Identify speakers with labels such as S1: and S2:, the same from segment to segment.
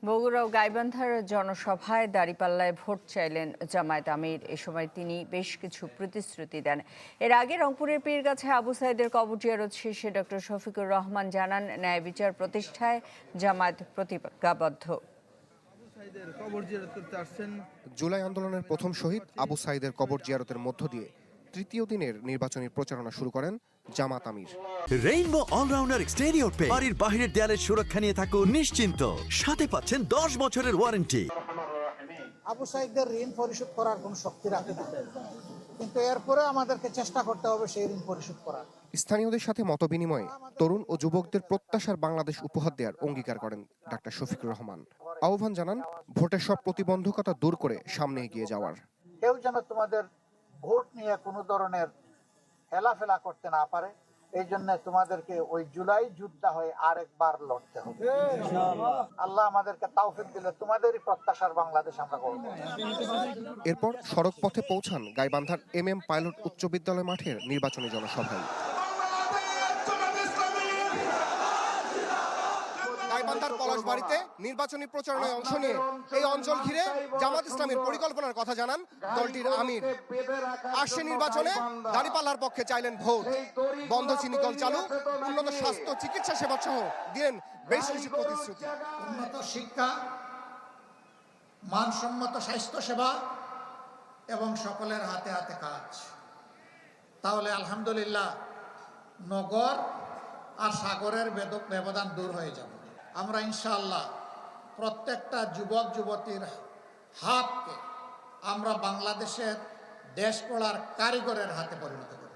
S1: বগুড়া ও গাইবান্ধার জনসভায় দাঁড়িপাল্লায় ভোট চাইলেন জামায়াত আমির। এ সময় তিনি বেশ কিছু প্রতিশ্রুতি দেন। এর আগে রংপুরের পীরগাছায় আবু সাইদের কবর জিয়ারত শেষে ডক্টর শফিকুর রহমান জানান, ন্যায় বিচার প্রতিষ্ঠায় জামায়াত প্রতিজ্ঞাবদ্ধ।
S2: জুলাই আন্দোলনের প্রথম শহীদ আবু সাইদের কবর জিয়ারতের মধ্য দিয়ে তৃতীয় দিনের নির্বাচনী প্রচারণা শুরু করেন জামাত আমির।
S3: রেইনবো অলরাউন্ডার এক্সটেরিয়র পেইন্ট বাড়ির বাহিরের দেয়ালের সুরক্ষা নিয়ে থাকুন নিশ্চিন্ত। সাথে পাচ্ছেন 10 বছরের ওয়ারেন্টি।
S4: আবু সাইদের ঋণ পরিশোধ করার কোনো শক্তি রাখে না, কিন্তু এরপরে আমাদেরকে চেষ্টা করতে হবে সেই ঋণ পরিশোধ করার।
S2: স্থানীয়দের সাথে মতবিনিময়ে তরুণ ও যুবকদের প্রত্যাশার বাংলাদেশ উপহার দেওয়ার অঙ্গীকার করেন ডাক্তার শফিকুর রহমান। আহ্বান জানান ভোটের সব প্রতিবন্ধকতা দূর করে সামনে এগিয়ে যাওয়ার।
S4: কেউ যেন তোমাদের ভোট নিয়ে কোনো ধরনের হেলাফেলা করতে না পারে, এই জন্য তোমাদেরকে ওই জুলাই যোদ্ধা হয়ে আরেকবার লড়তে হবে। আল্লাহ আমাদেরকে তাওফিক দিলে তোমাদেরই প্রত্যাশার বাংলাদেশ আমরা করব।
S2: এরপর সড়ক পথে পৌঁছান গাইবান্ধার MM পাইলট উচ্চ বিদ্যালয় মাঠের নির্বাচনী জনসভায়। গাইবান্ধার পলাশবাড়িতে নির্বাচনী প্রচারণায় অংশ নিয়ে এই অঞ্চল ঘিরে জামাত ইসলামের পরিকল্পনার কথা জানান দলটির আমির। আসছে নির্বাচনে দাঁড়িপাল্লার পক্ষে চাইলেন ভোট, বন্ধ চিনিকল চালু, উন্নত স্বাস্থ্য চিকিৎসা সেবা সহ দিলেন বেশ কিছু প্রতিশ্রুতি।
S4: উন্নত শিক্ষা, মানসম্মত স্বাস্থ্য সেবা এবং সকলের হাতে হাতে কাজ, তাহলে আলহামদুলিল্লাহ নগর আর সাগরের ব্যবধান দূর হয়ে যাবে। আমরা ইনশাআল্লাহ প্রত্যেকটা যুবক যুবতীর হাতকে আমরা বাংলাদেশের দেশ গড়ার কারিগরের হাতে পরিণত করব।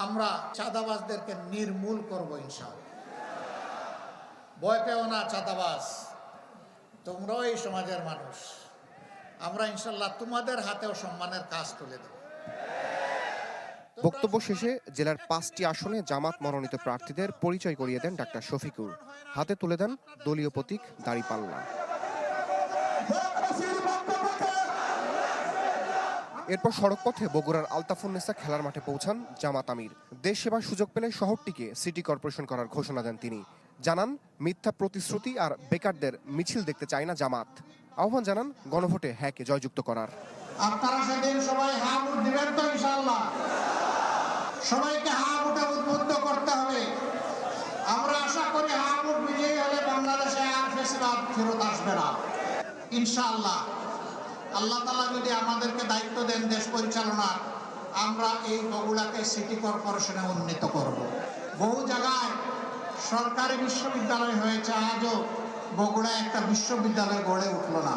S4: আমরা চাঁদাবাজদেরকে নির্মূল করব ইনশাআল্লাহ। ভয় পেও না চাঁদাবাজ, তোমরাও এই সমাজের মানুষ। আমরা ইনশাআল্লাহ তোমাদের হাতেও সম্মানের কাজ তুলে দেব।
S2: বক্তব্য শেষে জেলার 5টি আসনে জামাত মনোনীত প্রার্থীদের পরিচয় করিয়ে দেন ডাক্তার শফিকুর। হাতে তুলে দেন দলীয় প্রতীক দাঁড়িপাল্লা। এরপর সড়ক পথে বগুড়ার আলতাফুন্নেসা খেলার মাঠে পৌঁছান জামাত আমির। দেশ সেবার সুযোগ পেলে শহরটিকে সিটি কর্পোরেশন করার ঘোষণা দেন তিনি। জানান মিথ্যা প্রতিশ্রুতি আর বেকারদের মিছিল দেখতে চায় না জামাত। আহ্বান জানান গণভোটে হ্যাঁকে জয়যুক্ত করার।
S4: আপনারা সেদিন সবাই হা ভোট দিবেন তো ইনশাআল্লাহ? সবাইকে হা ভোটে উদ্বুদ্ধ করতে হবে। আমরা আশা করি হা ভোট বিজয়ী হলে বাংলাদেশে আর ফেসিবাদ ফেরত আসবে না ইনশাআল্লাহ। আল্লাহ তাআলা যদি আমাদেরকে দায়িত্ব দেন দেশ পরিচালনার, আমরা এই বগুড়াকে সিটি কর্পোরেশনে উন্নীত করব। বহু জায়গায় সরকারি বিশ্ববিদ্যালয় হয়েছে, আজও বগুড়ায় একটা বিশ্ববিদ্যালয় গড়ে উঠল না।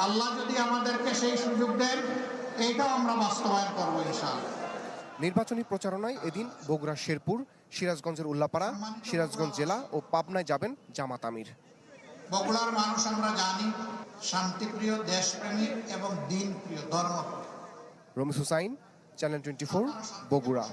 S4: আল্লাহ যদি আমাদেরকে সেই সুযোগ দেন, এইটাও আমরা বাস্তবায়ন করবো ইনশাআল্লাহ।
S2: নির্বাচনী প্রচারণায় এদিন বগুড়া শেরপুর, সিরাজগঞ্জের উল্লাপাড়া, সিরাজগঞ্জ জেলা ও পাবনায় যাবেন জামাত আমির।
S4: বগুড়ার মানুষ আমরা জানি শান্তিপ্রিয়, দেশপ্রেমিক এবং দিনপ্রিয়, ধর্মপ্রিয়।
S2: রমিজ হুসাইন, চ্যানেল 24, বগুড়া।